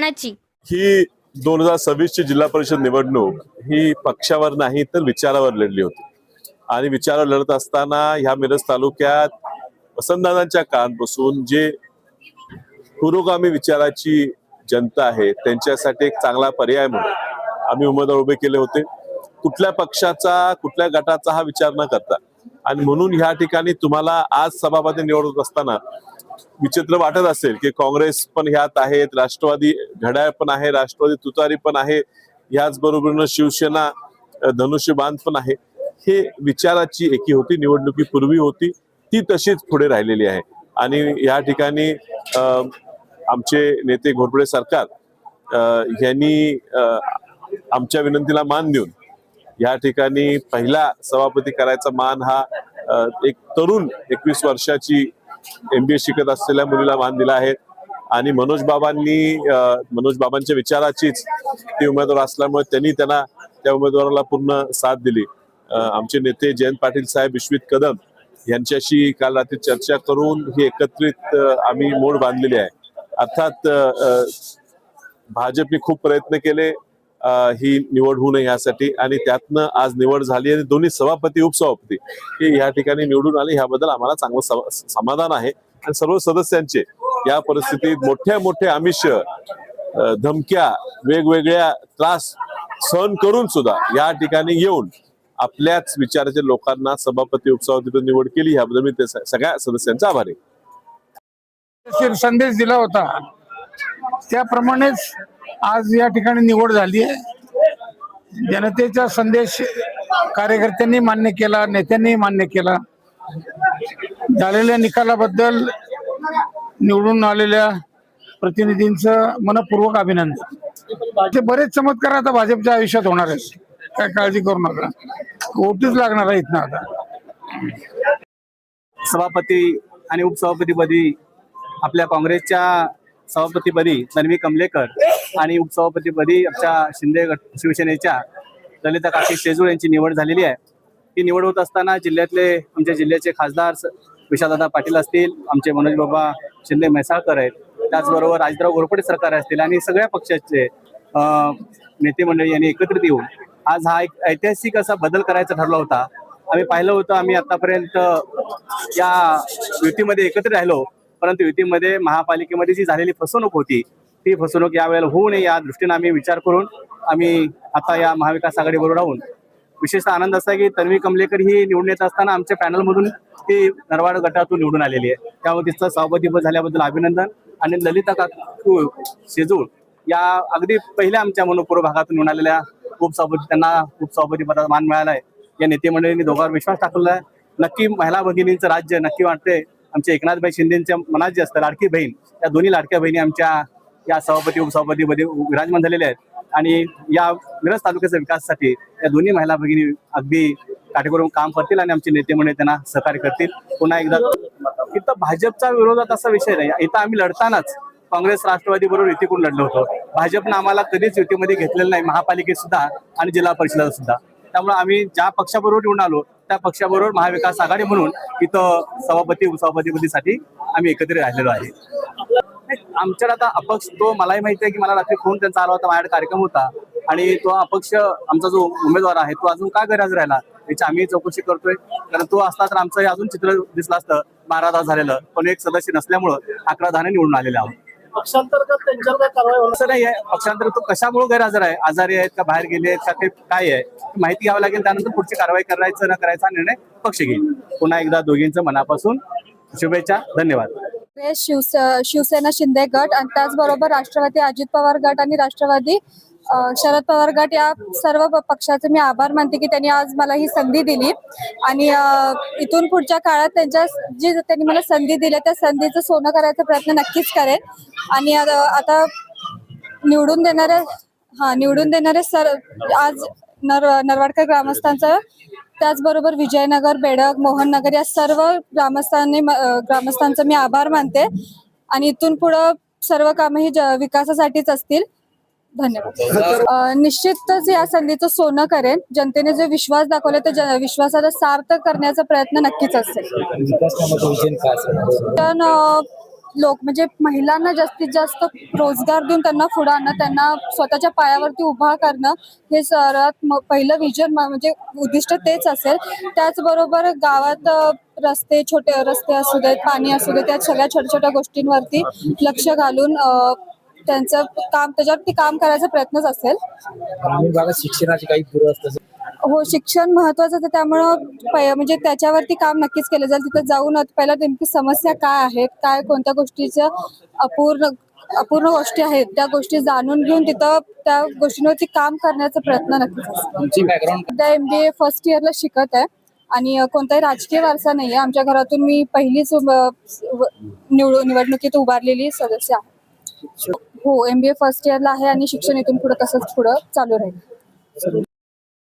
कोणाची? ही 2026 ची जिल्हा परिषद निवडणूक ही पक्षावर नाही तर विचारावर लढली होती आणि विचारावर लढत असताना ह्या मिरज तालुक्यात वसंतदादांच्या काळापासून जे पुरोगामी विचाराची जनता आहे त्यांच्यासाठी एक चांगला पर्याय म्हणून आम्ही उमेदवार उभे केले होते. कुठल्या पक्षाचा कुठल्या गटाचा हा विचार न करता आणि म्हणून ह्या ठिकाणी तुम्हाला आज सभापती निवडत असताना विचित्र वाटत असेल की काँग्रेस पण ह्यात आहेत, राष्ट्रवादी घड्याळ पण आहे, राष्ट्रवादी तुतारी पण आहे, ह्याच बरोबरीनं शिवसेना धनुष्यबाण पण आहे. हे विचाराची एकी होती, निवडणुकीपूर्वी होती, ती तशीच पुढे राहिलेली आहे. आणि या ठिकाणी आमचे नेते घोरपडे सरकार यांनी आमच्या विनंतीला मान देऊन या ठिकाणी पहिला सभापती करायचा मान हा एक तरुण 21 वर्षाची MBA शिकत असलेल्या मुलीला मान दिला आहे. आणि मनोज बाबांच्या विचाराचीच ती उमेदवार असल्यामुळे त्यांनी त्यांना त्या उमेदवाराला पूर्ण साथ दिली. आमचे नेते जयंत पाटील साहेब, विश्वित कदम यांच्याशी काल रात्री चर्चा करून ही एकत्रित आम्ही मोड बांधलेली आहे. अर्थात भाजपने खूप प्रयत्न केले ही निवड होऊ नये यासाठी आणि त्यातनं आज निवड झाली आणि दोन्ही सभापती उपसभापती हे या ठिकाणी निवडून आले. ह्याबद्दल आम्हाला चांगलं समाधान आहे. आणि सर्व सदस्यांचे या परिस्थितीत मोठे आमिष, धमक्या, वेगवेगळ्या त्रास सहन करून सुद्धा या ठिकाणी येऊन आपल्याच विचाराच्या लोकांना सभापती उपसभापती निवड केली. ह्याबद्दल मी सगळ्या सदस्यांचा आभारी. संदेश दिला होता त्याप्रमाणेच आज या ठिकाणी निवड झाली आहे. जनतेचा संदेश कार्यकर्त्यांनी मान्य केला, नेत्यांनी मान्य केला. झालेल्या निकालाबद्दल निवडून आलेल्या प्रतिनिधींचं मनपूर्वक अभिनंदन. ते बरेच चमत्कार आता भाजपच्या आयुष्यात होणार आहेत, काय काळजी करू नका. वोटच लागणार आहे इथनं आता. सभापती आणि उपसभापतीपदी आपल्या काँग्रेसच्या सभापतीपदी तन्वी कमलेकर आणि उपसभापतीपदी आमच्या शिंदे शिवसेनेच्या ललिता काकी शेजूळ यांची निवड झालेली आहे. ही निवड होत असताना आमच्या जिल्ह्याचे खासदार विशालदादा पाटील असतील, आमचे मनोज बाबा शिंदे म्हैसाळकर आहेत, त्याचबरोबर अजितराव घोरपडे सरकार असतील आणि सगळ्या पक्षाचे नेते मंडळी यांनी एकत्रित येऊन आज हा एक ऐतिहासिक असा बदल करायचा ठरला होता. आम्ही पाहिलं होतं, आम्ही आतापर्यंत या युतीमध्ये एकत्र राहिलो, परंतु युतीमध्ये महापालिकेमध्ये जी झालेली फसवणूक होती ती फसवणूक यावेळेला होऊ नये या दृष्टीने आम्ही विचार करून आम्ही आता या महाविकास आघाडीबरोबर राहून विशेषतः आनंद असा की तन्वी कमलेकर ही निवडून येत असताना आमच्या पॅनलमधून ती नरवाड गटातून निवडून आलेली आहे. त्यामुळे तिचं सभापतीपद झाल्याबद्दल अभिनंदन. आणि ललिता काकू शेजूळ या अगदी पहिल्या आमच्या मनोपूर्व भागातून निवडून आलेल्या उपसभापती, त्यांना उपसभापतीपदाचा मान मिळाला आहे. या नेते मंडळींनी दोघांवर विश्वास टाकलेला आहे. नक्की महिला भगिनींचं राज्य नक्की वाटते. आमच्या एकनाथभाई शिंदेच्या मनात जे असतं लाडकी बहीण, त्या दोन्ही लाडक्या बहिणी आमच्या या सभापती उपसभापतीमध्ये विराजमान झालेल्या आहेत. आणि या मिरज तालुक्याच्या विकासासाठी या दोन्ही महिला भगिनी अगदी काटेकोर काम करतील आणि आमचे नेते मंडळी त्यांना सहकार्य करतील. पुन्हा एकदा इथं भाजपच्या विरोधात असा विषय नाही. इथं आम्ही लढतानाच काँग्रेस राष्ट्रवादी बरोबर युती करून लढलो होतो. भाजपनं आम्हाला कधीच युतीमध्ये घेतलेलं नाही, महापालिकेत सुद्धा आणि जिल्हा परिषदेत सुद्धा. त्यामुळे आम्ही ज्या पक्षाबरोबर निवडून आलो त्या पक्षाबरोबर महाविकास आघाडी म्हणून इथं सभापती उपसभापतीपदीसाठी आम्ही एकत्रित राहिलेलो आहे. आमच्याकडे आता अपक्ष, तो मलाही माहिती आहे की मला रात्री फोन त्यांचा आला होता, माझ्याकडे कार्यक्रम होता आणि तो अपक्ष आमचा जो उमेदवार आहे तो अजून का गैरहजर राहिला याची आम्ही चौकशी करतोय. कारण तो असता तर आमचं अजून चित्र दिसलं असतं 12 तास झालेलं, पण एक सदस्य नसल्यामुळं 11 धाने निवडून आलेले आहोत. पक्षांतर्गत त्यांच्यावर काय कारवाई असं नाही आहे. पक्षांतर तो कशामुळे गैरहजर आहे, आजारी आहेत का, बाहेर गेले आहेत का, काय आहे माहिती घ्यावं लागेल. त्यानंतर पुढची कारवाई करायचं न करायचा निर्णय पक्ष घेईल. पुन्हा एकदा दोघींचं मनापासून शुभेच्छा, धन्यवाद. शिवसेना शिंदे गट आणि त्याचबरोबर राष्ट्रवादी अजित पवार गट आणि राष्ट्रवादी शरद पवार गट या सर्व पक्षाचे मी आभार मानते की त्यांनी आज मला ही संधी दिली. आणि इथून पुढच्या काळात त्यांनी मला संधी दिली त्या संधीचं सोनं करायचा प्रयत्न नक्कीच करेन. आणि आता निवडून देणारे आज नरवाडकर ग्रामस्थांचं, त्याचबरोबर विजयनगर, बेडग, मोहननगर या सर्व ग्रामस्थांचा मी आभार मानते. आणि इथून पुढे सर्व कामं ही विकासासाठीच असतील. धन्यवाद. निश्चितच या संधीचं सोनं करेन. जनतेने जो विश्वास दाखवला त्या विश्वासाला सार्थ करण्याचा प्रयत्न नक्कीच असेल. पण लोक म्हणजे महिलांना जास्तीत जास्त रोजगार देऊन त्यांना पुढे आणणं, त्यांना स्वतःच्या पायावरती उभा करणं हे सर्वात पहिलं विजन म्हणजे उद्दिष्ट तेच असेल. त्याचबरोबर गावात रस्ते, छोटे रस्ते असू देत, पाणी असू देत, त्या सगळ्या छोट्या छोट्या गोष्टींवरती लक्ष घालून त्यांचं काम त्याच्यावरती काम करायचा प्रयत्नच असेल. ग्रामीण भागात शिक्षणाची काही दुरवस्था हो, शिक्षण महत्वाचं आहे, त्यामुळं म्हणजे त्याच्यावरती काम नक्कीच केलं जाईल. तिथं जाऊन पहिला नेमकी समस्या काय आहेत, काय कोणत्या गोष्टीचं अपूर्ण गोष्टी आहेत, त्या गोष्टी जाणून घेऊन तिथं त्या गोष्टींवरती काम करण्याचा प्रयत्न नक्कीच असेल. तुमची बॅकग्राऊंड सध्या MBA फर्स्ट इयरला शिकत आहे आणि कोणताही राजकीय वारसा नाहीये. आमच्या घरातून मी पहिलीच निवडणुकीत उभारलेली सदस्य आहे. हो, MBA फर्स्ट इयरला आहे आणि शिक्षण इथून पुढे तसंच पुढं चालू राहील.